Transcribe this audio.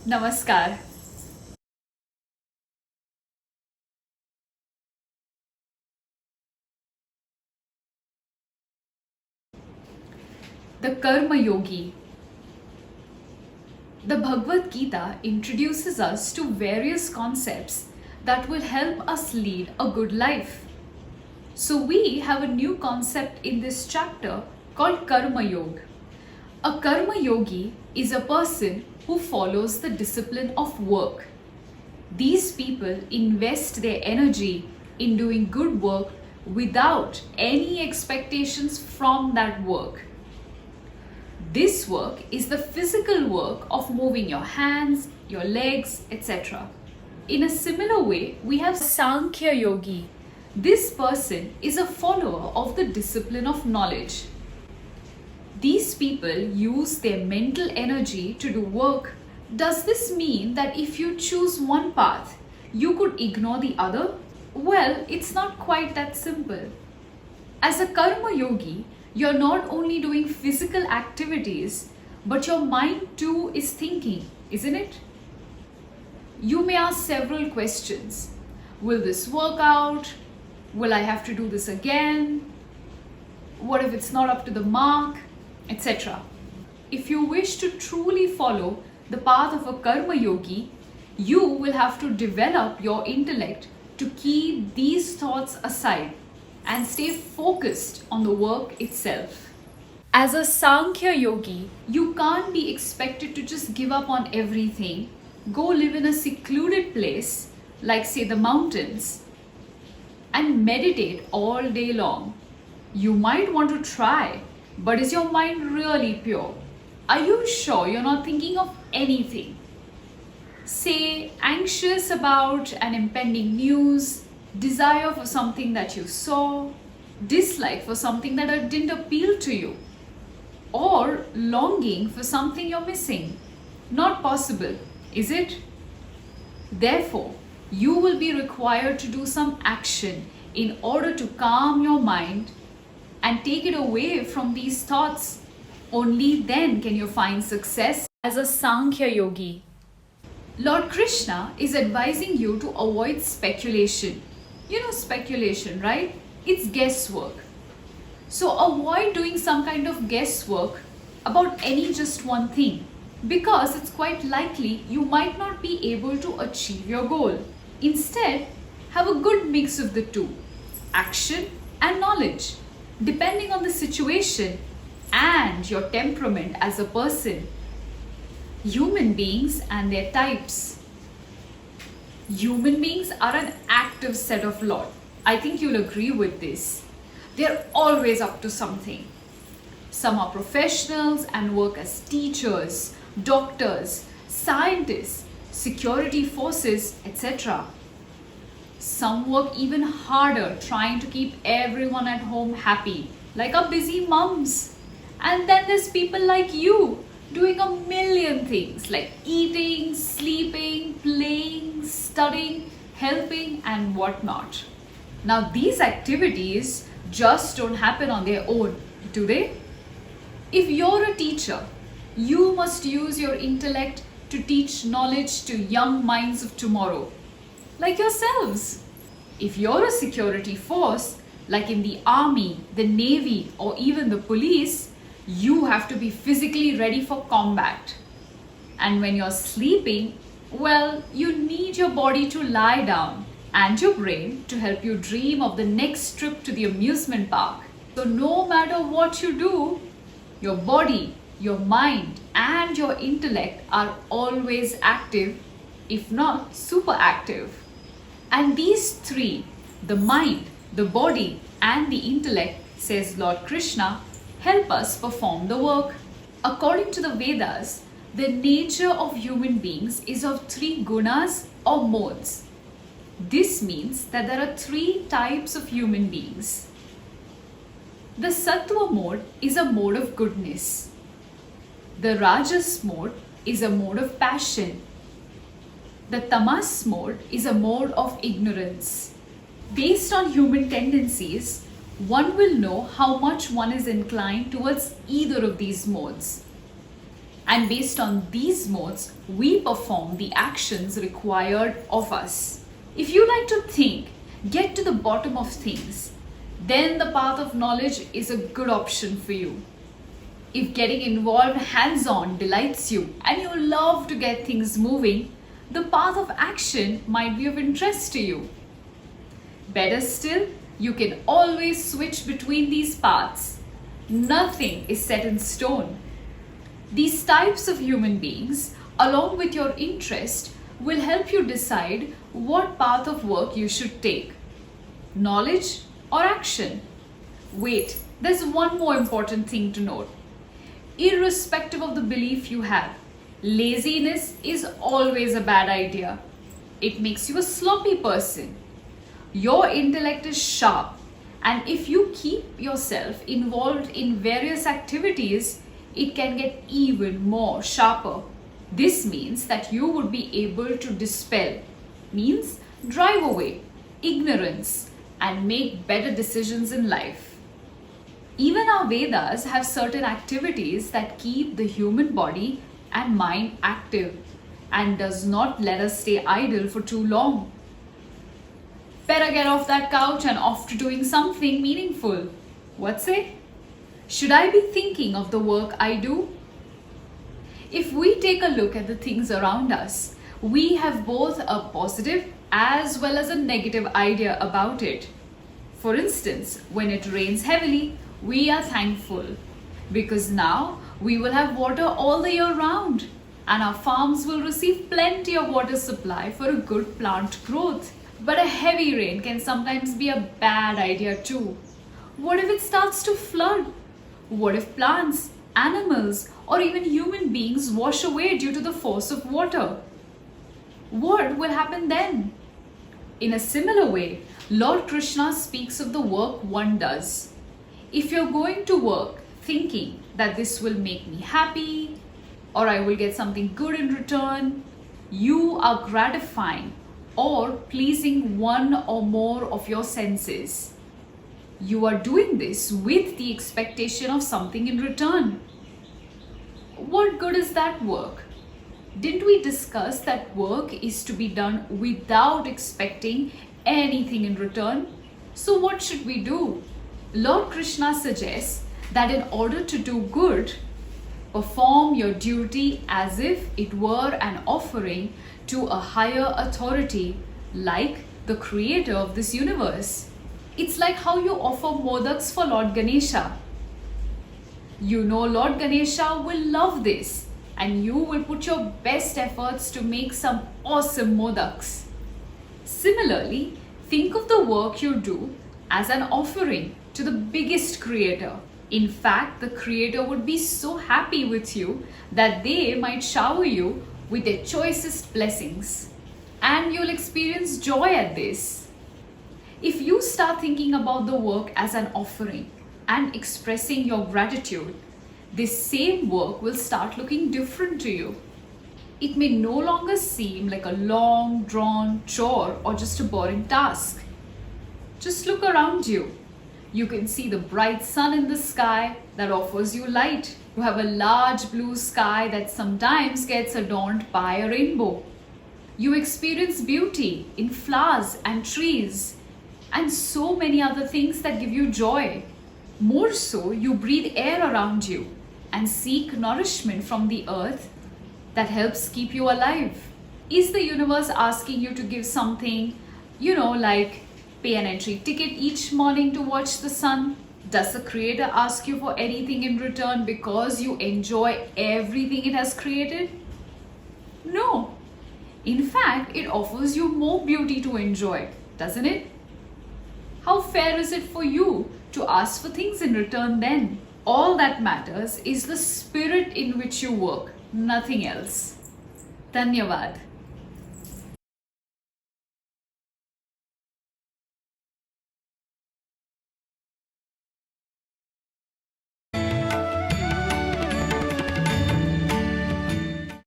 Namaskar. The Karma Yogi. The Bhagavad Gita introduces us to various concepts that will help us lead a good life. So we have a new concept in this chapter called Karma Yog. A Karma Yogi is a person who follows the discipline of work. These people invest their energy in doing good work without any expectations from that work. This work is the physical work of moving your hands, your legs, etc. In a similar way, we have Sankhya Yogi. This person is a follower of the discipline of knowledge. These people use their mental energy to do work. Does this mean that if you choose one path, you could ignore the other? Well, it's not quite that simple. As a Karma Yogi, you're not only doing physical activities, but your mind too is thinking, isn't it? You may ask several questions. Will this work out? Will I have to do this again? What if it's not up to the mark? Etc. If you wish to truly follow the path of a Karma Yogi, you will have to develop your intellect to keep these thoughts aside and stay focused on the work itself. As a Sankhya Yogi, you can't be expected to just give up on everything, go live in a secluded place, like say the mountains, and meditate all day long. You might want to try, but is your mind really pure? Are you sure you're not thinking of anything? Say, anxious about an impending news, desire for something that you saw, dislike for something that didn't appeal to you, or longing for something you're missing. Not possible, is it? Therefore, you will be required to do some action in order to calm your mind and take it away from these thoughts. Only then can you find success as a Sankhya Yogi. Lord Krishna is advising you to avoid speculation. You know speculation, right? It's guesswork. So avoid doing some kind of guesswork about any just one thing, because it's quite likely you might not be able to achieve your goal. Instead, have a good mix of the two, action and knowledge, depending on the situation and your temperament as a person. Human beings and their types. Human beings are an active set of lot. I think you'll agree with this. They're always up to something. Some are professionals and work as teachers, doctors, scientists, security forces, etc. Some work even harder trying to keep everyone at home happy, like our busy mums. And then there's people like you doing a million things like eating, sleeping, playing, studying, helping, and whatnot. Now, these activities just don't happen on their own, do they? If you're a teacher, you must use your intellect to teach knowledge to young minds of tomorrow, like yourselves. If you're a security force, like in the army, the navy, or even the police, you have to be physically ready for combat. And when you're sleeping, well, you need your body to lie down and your brain to help you dream of the next trip to the amusement park. So no matter what you do, your body, your mind, and your intellect are always active, if not super active. And these three, the mind, the body, and the intellect, says Lord Krishna, help us perform the work. According to the Vedas, the nature of human beings is of 3 gunas or modes. This means that there are 3 types of human beings. The Sattva mode is a mode of goodness. The Rajas mode is a mode of passion. The Tamas mode is a mode of ignorance. Based on human tendencies, one will know how much one is inclined towards either of these modes. And based on these modes, we perform the actions required of us. If you like to think, get to the bottom of things, then the path of knowledge is a good option for you. If getting involved hands-on delights you and you love to get things moving, the path of action might be of interest to you. Better still, you can always switch between these paths. Nothing is set in stone. These types of human beings, along with your interest, will help you decide what path of work you should take. Knowledge or action? Wait, there's one more important thing to note. Irrespective of the belief you have, laziness is always a bad idea. It makes you a sloppy person. Your intellect is sharp, and if you keep yourself involved in various activities, it can get even more sharper. This means that you would be able to dispel, means drive away, ignorance and make better decisions in life. Even our Vedas have certain activities that keep the human body and mind active and does not let us stay idle for too long. Better get off that couch and off to doing something meaningful. What say? Should I be thinking of the work I do? If we take a look at the things around us, we have both a positive as well as a negative idea about it. For instance, when it rains heavily, we are thankful because now we will have water all the year round and our farms will receive plenty of water supply for a good plant growth. But a heavy rain can sometimes be a bad idea too. What if it starts to flood? What if plants, animals, or even human beings wash away due to the force of water? What will happen then? In a similar way, Lord Krishna speaks of the work one does. If you're going to work thinking that this will make me happy or I will get something good in return, you are gratifying or pleasing one or more of your senses. You are doing this with the expectation of something in return. What good is that work? Didn't we discuss that work is to be done without expecting anything in return? So what should we do? Lord Krishna suggests that in order to do good, perform your duty as if it were an offering to a higher authority like the creator of this universe. It's like how you offer modaks for Lord Ganesha. You know Lord Ganesha will love this and you will put your best efforts to make some awesome modaks. Similarly, think of the work you do as an offering to the biggest creator. In fact, the creator would be so happy with you that they might shower you with their choicest blessings. And you'll experience joy at this. If you start thinking about the work as an offering and expressing your gratitude, this same work will start looking different to you. It may no longer seem like a long, drawn chore or just a boring task. Just look around you. You can see the bright sun in the sky that offers you light. You have a large blue sky that sometimes gets adorned by a rainbow. You experience beauty in flowers and trees and so many other things that give you joy. More so, you breathe air around you and seek nourishment from the earth that helps keep you alive. Is the universe asking you to give something, like pay an entry ticket each morning to watch the sun? Does the creator ask you for anything in return because you enjoy everything it has created? No. In fact, it offers you more beauty to enjoy, doesn't it? How fair is it for you to ask for things in return then? All that matters is the spirit in which you work, nothing else. Dhanyavad.